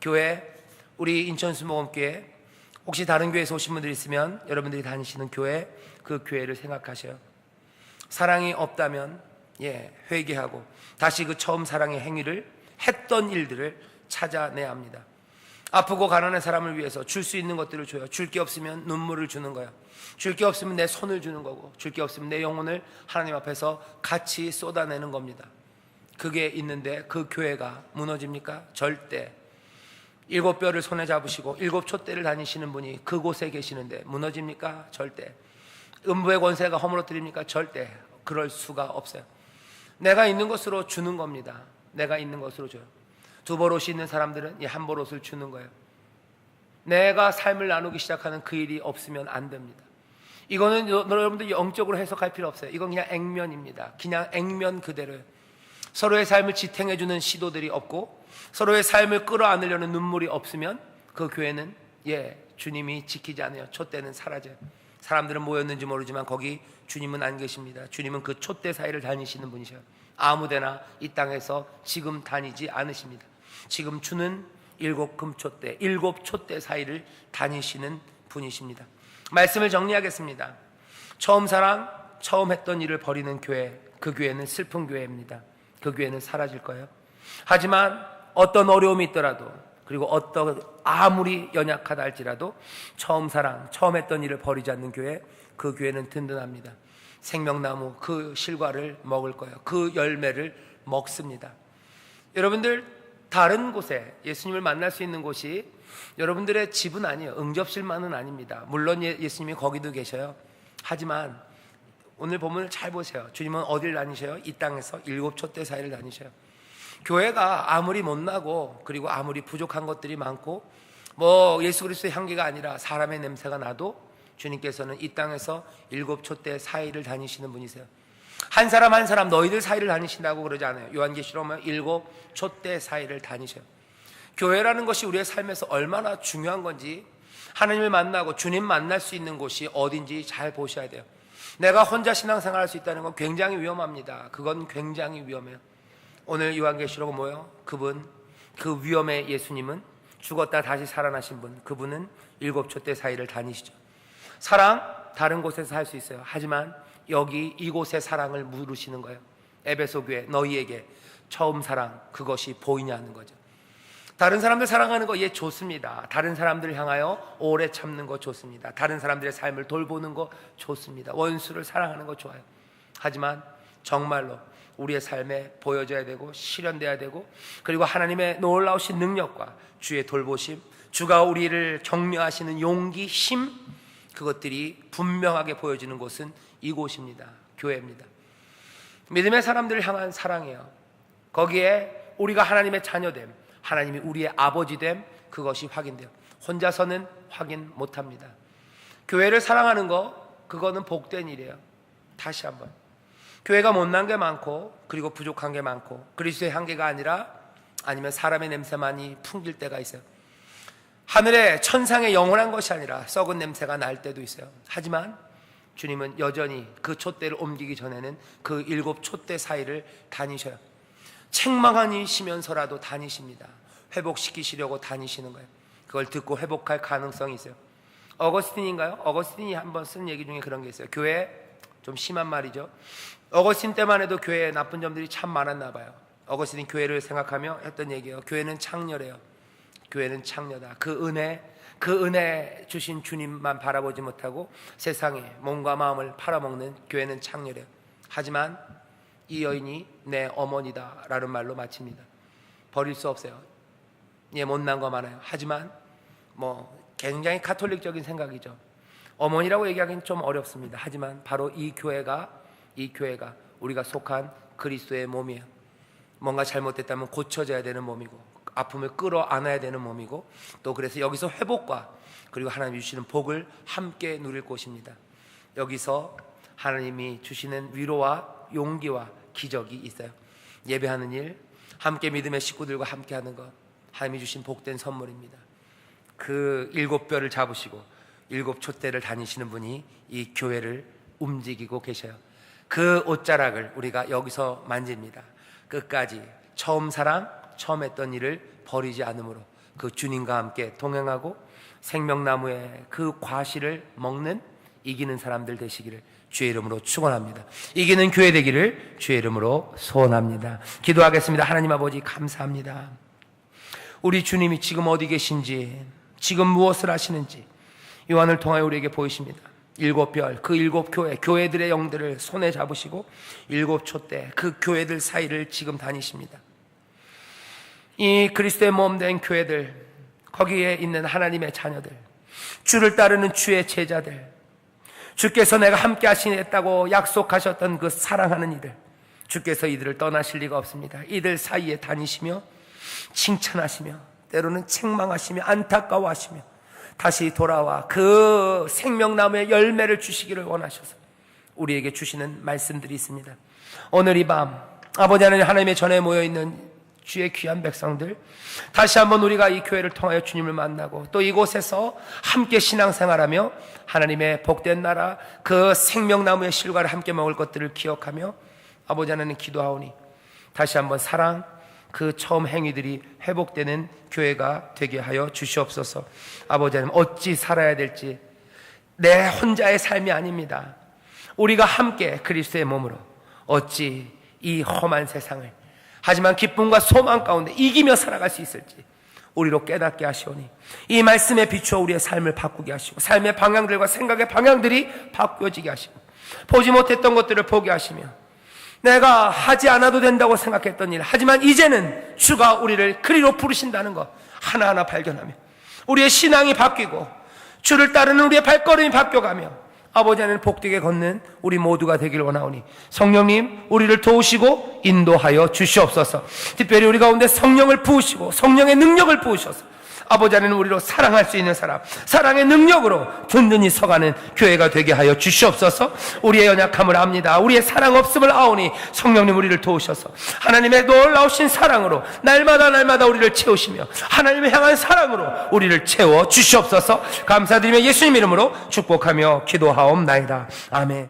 교회, 우리 인천수목원교회, 혹시 다른 교회에서 오신 분들이 있으면 여러분들이 다니시는 교회, 그 교회를 생각하셔요. 사랑이 없다면 회개하고 다시 그 처음 사랑의 행위를 했던 일들을 찾아내야 합니다. 아프고 가난한 사람을 위해서 줄 수 있는 것들을 줘요. 줄 게 없으면 눈물을 주는 거예요. 줄 게 없으면 내 손을 주는 거고, 줄 게 없으면 내 영혼을 하나님 앞에서 같이 쏟아내는 겁니다. 그게 있는데 그 교회가 무너집니까? 절대. 7뼈를 손에 잡으시고 7촛대를 다니시는 분이 그곳에 계시는데 무너집니까? 절대. 음부의 권세가 허물어뜨립니까? 절대. 그럴 수가 없어요. 내가 있는 것으로 주는 겁니다. 내가 있는 것으로 줘요. 2벌옷이 있는 사람들은 이 1벌옷을 주는 거예요. 내가 삶을 나누기 시작하는 그 일이 없으면 안 됩니다. 이거는 여러분들 영적으로 해석할 필요 없어요. 이건 그냥 액면입니다. 그냥 액면 그대로예요. 서로의 삶을 지탱해주는 시도들이 없고 서로의 삶을 끌어안으려는 눈물이 없으면 그 교회는 주님이 지키지 않아요. 촛대는 사라져요. 사람들은 모였는지 모르지만 거기 주님은 안 계십니다. 주님은 그 촛대 사이를 다니시는 분이셔요. 아무데나 이 땅에서 지금 다니지 않으십니다. 지금 주는 7금촛대, 7촛대 사이를 다니시는 분이십니다. 말씀을 정리하겠습니다. 처음 사랑, 처음 했던 일을 버리는 교회, 그 교회는 슬픈 교회입니다. 그 교회는 사라질 거예요. 하지만 어떤 어려움이 있더라도, 그리고 아무리 연약하다 할지라도 처음 사랑, 처음 했던 일을 버리지 않는 교회, 그 교회는 든든합니다. 생명나무 그 실과를 먹을 거예요. 그 열매를 먹습니다. 여러분들 다른 곳에 예수님을 만날 수 있는 곳이 여러분들의 집은 아니에요. 응접실만은 아닙니다. 물론 예수님이 거기도 계셔요. 하지만 오늘 본문을 잘 보세요. 주님은 어딜 다니셔요? 이 땅에서 7촛대 사이를 다니셔요. 교회가 아무리 못나고 그리고 아무리 부족한 것들이 많고 예수 그리스도의 향기가 아니라 사람의 냄새가 나도 주님께서는 이 땅에서 7촛대 사이를 다니시는 분이세요. 한 사람 한 사람 너희들 사이를 다니신다고 그러지 않아요. 요한계시록 보면 7촛대 사이를 다니셔요. 교회라는 것이 우리의 삶에서 얼마나 중요한 건지, 하나님을 만나고 주님 만날 수 있는 곳이 어딘지 잘 보셔야 돼요. 내가 혼자 신앙생활 할 수 있다는 건 굉장히 위험합니다. 그건 굉장히 위험해요. 오늘 요한계시록은 뭐예요? 그 위험의 예수님은 죽었다 다시 살아나신 분, 그분은 7촛대 사이를 다니시죠. 사랑 다른 곳에서 할 수 있어요. 하지만 이곳의 사랑을 물으시는 거예요. 에베소 교회 너희에게 처음 사랑 그것이 보이냐는 거죠. 다른 사람들 사랑하는 거 좋습니다. 다른 사람들을 향하여 오래 참는 거 좋습니다. 다른 사람들의 삶을 돌보는 거 좋습니다. 원수를 사랑하는 거 좋아요. 하지만 정말로 우리의 삶에 보여져야 되고 실현돼야 되고, 그리고 하나님의 놀라우신 능력과 주의 돌보심, 주가 우리를 격려하시는 용기, 힘, 그것들이 분명하게 보여지는 곳은 이곳입니다. 교회입니다. 믿음의 사람들을 향한 사랑이에요. 거기에 우리가 하나님의 자녀됨, 하나님이 우리의 아버지됨, 그것이 확인돼요. 혼자서는 확인 못합니다. 교회를 사랑하는 그거는 복된 일이에요. 다시 한번, 교회가 못난 게 많고 그리고 부족한 게 많고 그리스도의 향기가 아니면 사람의 냄새만이 풍길 때가 있어요. 하늘의 천상의 영원한 것이 아니라 썩은 냄새가 날 때도 있어요. 하지만 주님은 여전히 그 촛대를 옮기기 전에는 그 7촛대 사이를 다니셔요. 책망하시면서라도 다니십니다. 회복시키시려고 다니시는 거예요. 그걸 듣고 회복할 가능성이 있어요. 어거스틴이 한번 쓴 얘기 중에 그런 게 있어요. 교회 좀 심한 말이죠. 어거스틴 때만 해도 교회에 나쁜 점들이 참 많았나 봐요. 어거스틴이 교회를 생각하며 했던 얘기예요. 교회는 창녀래요. 교회는 창녀다. 그 은혜 주신 주님만 바라보지 못하고 세상에 몸과 마음을 팔아먹는 교회는 창녀래요. 하지만 이 여인이 내 어머니다 라는 말로 마칩니다. 버릴 수 없어요. 못난 거 많아요. 하지만 굉장히 가톨릭적인 생각이죠. 어머니라고 얘기하기는 좀 어렵습니다. 하지만 바로 이 교회가 우리가 속한 그리스도의 몸이에요. 뭔가 잘못됐다면 고쳐져야 되는 몸이고 아픔을 끌어안아야 되는 몸이고, 또 그래서 여기서 회복과 그리고 하나님이 주시는 복을 함께 누릴 곳입니다. 여기서 하나님이 주시는 위로와 용기와 기적이 있어요. 예배하는 일, 함께 믿음의 식구들과 함께 하는 것, 하나님이 주신 복된 선물입니다. 그 7뼈를 잡으시고 7촛대를 다니시는 분이 이 교회를 움직이고 계셔요. 그 옷자락을 우리가 여기서 만집니다. 끝까지 처음 사랑, 처음 했던 일을 버리지 않으므로 그 주님과 함께 동행하고 생명나무의 그 과실을 먹는 이기는 사람들 되시기를 주의 이름으로 축원합니다. 이기는 교회 되기를 주의 이름으로 소원합니다. 기도하겠습니다. 하나님 아버지 감사합니다. 우리 주님이 지금 어디 계신지, 지금 무엇을 하시는지 요한을 통하여 우리에게 보이십니다. 7별, 그 7교회, 교회들의 영들을 손에 잡으시고 7촛대 그 교회들 사이를 지금 다니십니다. 이 그리스도의 몸된 교회들, 거기에 있는 하나님의 자녀들, 주를 따르는 주의 제자들, 주께서 내가 함께 하시겠다고 약속하셨던 그 사랑하는 이들, 주께서 이들을 떠나실 리가 없습니다. 이들 사이에 다니시며 칭찬하시며 때로는 책망하시며 안타까워하시며 다시 돌아와 그 생명나무의 열매를 주시기를 원하셔서 우리에게 주시는 말씀들이 있습니다. 오늘 이 밤 아버지 하나님, 하나님의 전에 모여있는 주의 귀한 백성들, 다시 한번 우리가 이 교회를 통하여 주님을 만나고 또 이곳에서 함께 신앙생활하며 하나님의 복된 나라 그 생명나무의 실과를 함께 먹을 것들을 기억하며 아버지 하나님 기도하오니 다시 한번 사랑, 그 처음 행위들이 회복되는 교회가 되게 하여 주시옵소서. 아버지 하나님, 어찌 살아야 될지 내 혼자의 삶이 아닙니다. 우리가 함께 그리스도의 몸으로 어찌 이 험한 세상을, 하지만 기쁨과 소망 가운데 이기며 살아갈 수 있을지 우리로 깨닫게 하시오니 이 말씀에 비추어 우리의 삶을 바꾸게 하시고 삶의 방향들과 생각의 방향들이 바뀌어지게 하시고 보지 못했던 것들을 보게 하시며 내가 하지 않아도 된다고 생각했던 일, 하지만 이제는 주가 우리를 그리로 부르신다는 것 하나하나 발견하며 우리의 신앙이 바뀌고 주를 따르는 우리의 발걸음이 바뀌어가며 아버지 하나님 복되게 걷는 우리 모두가 되길 원하오니 성령님 우리를 도우시고 인도하여 주시옵소서. 특별히 우리 가운데 성령을 부으시고 성령의 능력을 부으셔서 아버지 하나님 우리로 사랑할 수 있는 사람, 사랑의 능력으로 든든히 서가는 교회가 되게 하여 주시옵소서. 우리의 연약함을 압니다. 우리의 사랑 없음을 아오니 성령님 우리를 도우셔서 하나님의 놀라우신 사랑으로 날마다 우리를 채우시며 하나님을 향한 사랑으로 우리를 채워 주시옵소서. 감사드리며 예수님 이름으로 축복하며 기도하옵나이다. 아멘.